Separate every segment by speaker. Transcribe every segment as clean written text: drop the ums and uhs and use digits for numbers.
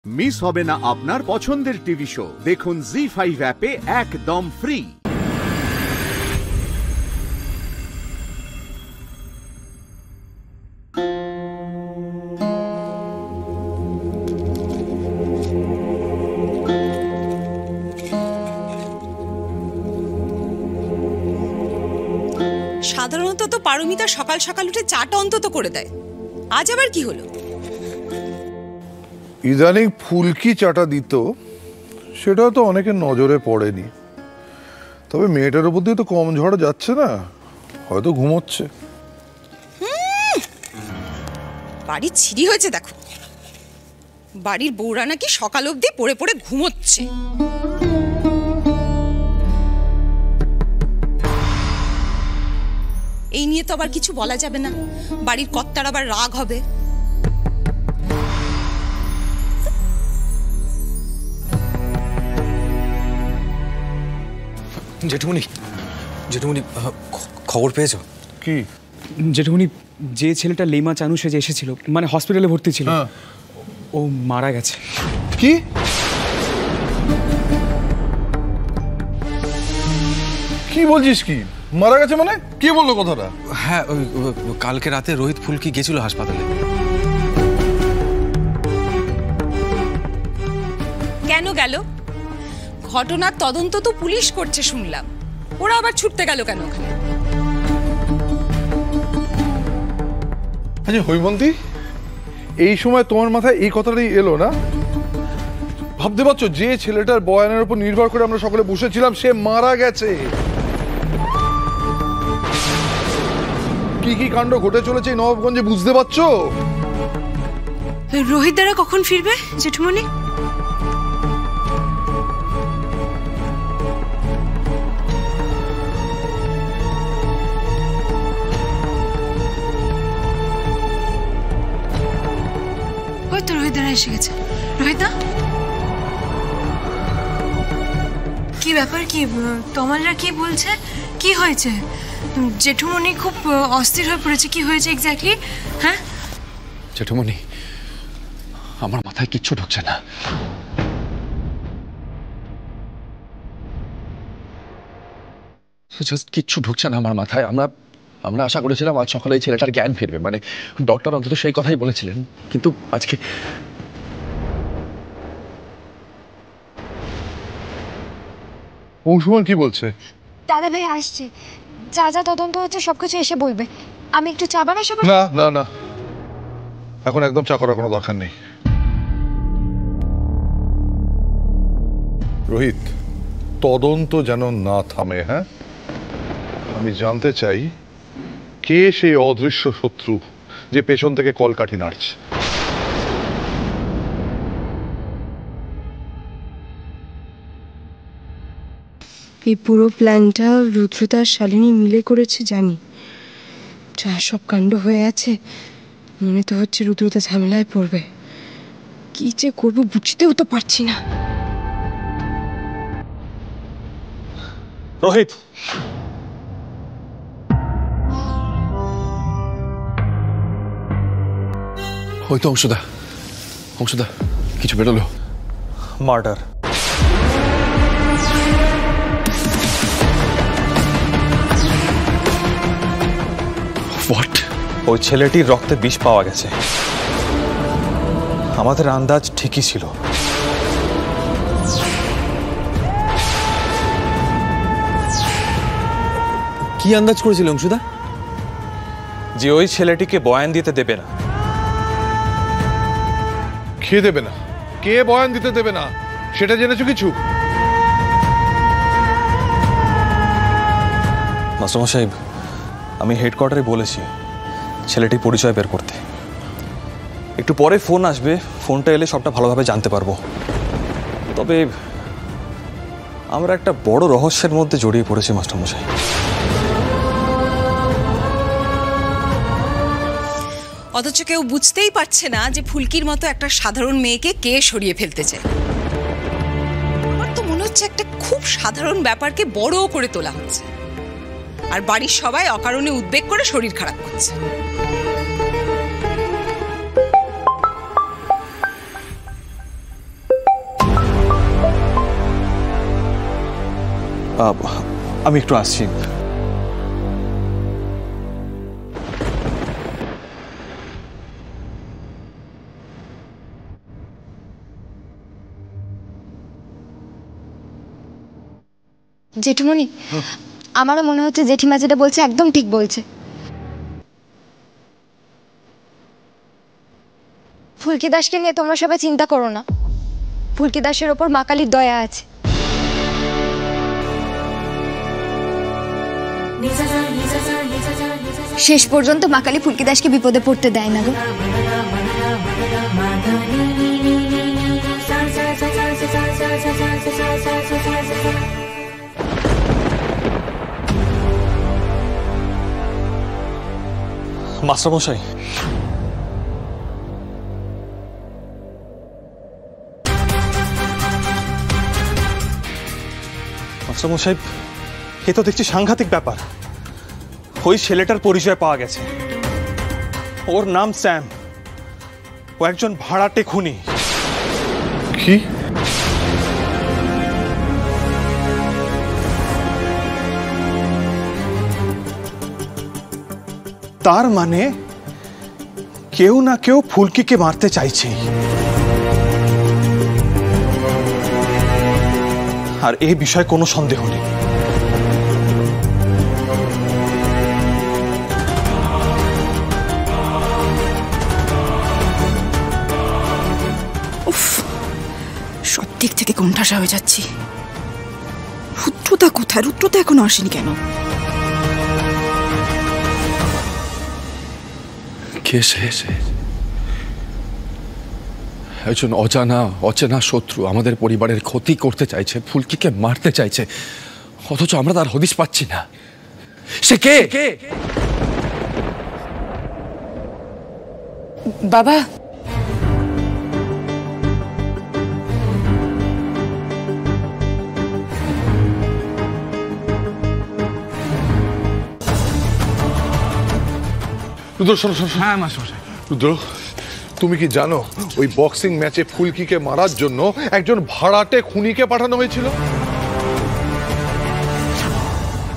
Speaker 1: Miss হবে না আপনার পছন্দের টিভি শো। দেখুন জি5 অ্যাপে একদম ফ্রি।
Speaker 2: সাধারণত তো পারমিতা সকাল সকাল উঠে চাটা অন্তত করে দেয়, আজ আবার কি হলো?
Speaker 3: ইদানিং ফুলকি চাটা দিত, সেটাও তো অনেকের নজরে পড়েনি। তবে মেয়েটার উপর দিয়ে তো কম ঝড় যাচ্ছে না, হয়তো ঘুমোচ্ছে।
Speaker 2: বাড়ির ছিঁড়ি হয়েছে দেখো, বাড়ির বউরা নাকি সকাল অবধি পড়ে পড়ে ঘুমোচ্ছে। এই নিয়ে তো আবার কিছু বলা যাবে না, বাড়ির কর্তার আবার রাগ হবে।
Speaker 4: জেঠুমনি, জেঠুমনি খবর পেয়েছো?
Speaker 3: কি?
Speaker 5: জেঠুমনি, যে ছেলেটা লেমা চানু সেজে এসেছিল, মানে হসপিটালে ভর্তি ছিল, ও মারা গেছে।
Speaker 3: কি? কি বলছিস? কি মারা গেছে মানে? কে বললো কথাটা?
Speaker 4: হ্যাঁ, কালকে রাতে রোহিত ফুলকি গেছিল হাসপাতালে।
Speaker 2: কেন গেল? ঘটনার তদন্ত তো পুলিশ করছে শুনলাম, ওরা আবার ছুটতে গেল কেন ওখানে?
Speaker 3: আচ্ছা হৈমন্তী, এই সময় তোমার মাথায় এই কথাটাই এলো না? ভাবতে পারছো যে ছেলেটার বয়ানের উপর নির্ভর করে আমরা সকলে বসেছিলাম, সে মারা গেছে। কি কি কাণ্ড ঘটে চলেছে নবাবগঞ্জে, বুঝতে পারছো?
Speaker 6: রোহিত দাদা কখন ফিরবে জেঠুমনি? ওই তো রোহিত দাদা এসে গেছে। রোহিত দা, কি ব্যাপার? কি তমালরা কি বলছে? কি হয়েছে? জেঠুমনি খুব অস্থির হয়ে পড়েছে। কি হয়েছে এক্স্যাক্টলি? হ্যাঁ
Speaker 4: জেঠুমনি, আমার মাথায় কিচ্ছু ঢুকছে না। কিচ্ছু ঢুকছে না আমার মাথায়। আমরা আশা করেছিলাম আজ সকালে এই ছেলেটার জ্ঞান ফিরবে, মানে ডক্টর অন্তত সেই কথাই বলেছিলেন, কিন্তু আজকে
Speaker 3: অংশুমান কি বলছে?
Speaker 7: দাদা ভাই আসছে, যা যা তদন্ত হচ্ছে সবকিছু এসে বলবে। আমি একটু চা বানাই সব।
Speaker 3: না না না, এখন একদম চা করার কোনো দরকার নেই। রোহিত, তদন্ত যেন না থামে। হ্যাঁ, আমি জানতে চাই কে সেই অদৃশ্য শত্রু যে পেছন থেকে কলকাঠি নাড়ছে।
Speaker 6: এই পুরো প্ল্যানটা রুদ্রতার শালিনী মিলে করেছে জানি। যা সব কাণ্ড হয়ে আছে, মনে তো হচ্ছে রুদ্রতা ঝামেলায় পড়বে। কি যে করবো বুঝতেও তো পারছি না।
Speaker 4: রোহিত, ওই তো অংশুদা, অংশুদা কিছু বেরোলো। মার্ডার। হোয়াট?
Speaker 8: ওই ছেলেটির রক্তে বিষ পাওয়া গেছে। আমাদের আন্দাজ ঠিকই ছিল।
Speaker 4: কি আন্দাজ করেছিল অংশুদা?
Speaker 8: যে ওই ছেলেটিকে বয়ান দিতে দেবে না।
Speaker 3: কে দেবে না? কে বয়ান দিতে দেবে না সেটা জেনেছো কিছু?
Speaker 8: মাস্টারমশাই, আমি হেডকোয়ার্টারে বলেছি ছেলেটির পরিচয় বের করতে। একটু পরে ফোন আসবে, ফোনটা এলে সবটা ভালোভাবে জানতে পারবো। তবে আমরা একটা বড় রহস্যের মধ্যে জড়িয়ে পড়েছি মাস্টারমশাই।
Speaker 2: অথচ কেউ বুঝতেই পারছে না যে ফুলকির মতো একটা সাধারণ মেয়েকে কে সরিয়ে ফেলতে চায়। আমার তো মনে হচ্ছে একটা খুব সাধারণ ব্যাপারকে বড় করে তোলা হচ্ছে, আর বাড়ির সবাই অকারণে উদ্বেগ করে শরীর খারাপ করছে।
Speaker 8: আমি একটু আসছি।
Speaker 7: জেঠুমণি, আমারও মনে হচ্ছে জেঠিমা যেটা বলছে একদম ঠিক বলছে। ফুলকি দাসকে নিয়ে তোমরা সবাই চিন্তা করো না, ফুলকি দাসের ওপর মা কালীর দয়া আছে। শেষ পর্যন্ত মা কালী ফুলকি দাসকে বিপদে পড়তে দেয় না গো।
Speaker 8: মাস্টারমশাই, মাস্টারমশাই, এ তো দেখছি সাংঘাতিক ব্যাপার। ওই ছেলেটার পরিচয় পাওয়া গেছে। ওর নাম স্যাম। ও একজন ভাড়াটে খুনি।
Speaker 3: কি?
Speaker 8: তার মানে কেউ না কেউ ফুলকিকে মারতে চাইছে, আর এই বিষয়ে কোনো সন্দেহ নেই।
Speaker 2: সব দিক থেকে কোণঠাসা হয়ে যাচ্ছি। রুদ্রতা কোথায়? রুদ্রতা এখনো আসেনি কেন?
Speaker 4: কে সে? একজন অচেনা শত্রু আমাদের পরিবারের ক্ষতি করতে চাইছে, ফুলকিকে মারতে চাইছে, অথচ আমরা তার হদিশ পাচ্ছি না। সে কে?
Speaker 2: বাবা,
Speaker 3: রুদ্র, শোনো। হ্যাঁ মাস্টারমশাই। রুদ্র, তুমি কি জানো ওই বক্সিং ম্যাচে ফুলকিকে মারার জন্য একজন ভাড়াটে খুনিকে পাঠানো হয়েছিল?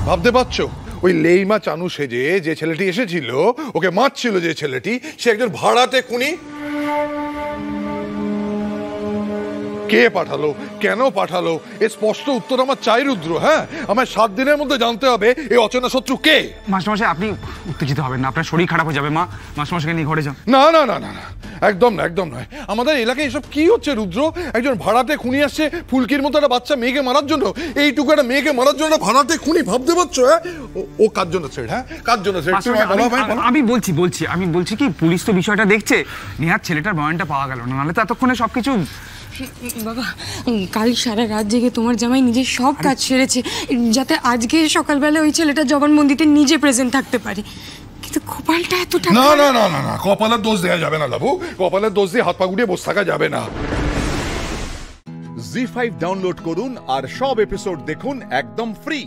Speaker 3: ভাবতে পারছো? ওই লেইমা চানু সেজে যে ছেলেটি এসেছিল, ওকে মারছিল যে ছেলেটি, সে একজন ভাড়াটে খুনি। কে পাঠালো, কেন পাঠালো, এর স্পষ্ট উত্তর আমার চাই রুদ্র। হ্যাঁ, আমার 7 দিনের মধ্যে জানতে হবে এই অচেনা শত্রু কে।
Speaker 5: মাস্টারমশাই, আপনি উত্তেজিত হবেন না, আপনার শরীর খারাপ হয়ে যাবে। মা, মাস্টারমশাইকে নিয়ে ঘরে যান।
Speaker 3: না, একদম নয়। আমাদের এলাকায় এসব কি হচ্ছে রুদ্র? একজন ভাড়াটে খুনি আসছে ফুলকির মতো একটা বাচ্চা মেয়েকে মারার জন্য। এইটুকু একটা মেয়েকে মারার জন্য ভাড়াটে খুনি, ভাবতে পারছো? হ্যাঁ, ও কার জন্য সেট? হ্যাঁ, কার জন্য সেট?
Speaker 5: আমি বলছি কি, পুলিশ তো বিষয়টা দেখছে। নিহাত ছেলেটার বয়ানটা পাওয়া গেল না, নাহলে তো এতক্ষণে সবকিছু।
Speaker 6: বাবা, কাল সারা রাত জেগে তোমার জামাই নিজের সব কাজ সেরেছে, যাতে আজকে সকালবেলা ওই ছেলেটা জবানবন্দিতে নিজে প্রেজেন্ট থাকতে পারে। কিন্তু কপালটা এতটা।
Speaker 3: না, কপালের দোষ দেওয়া যাবে না বাবু। কপালের দোষ দিয়ে হাত পা গুটিয়ে বসে থাকা যাবে না।
Speaker 1: জি5 ডাউনলোড করুন আর সব এপিসোড দেখুন একদম ফ্রি।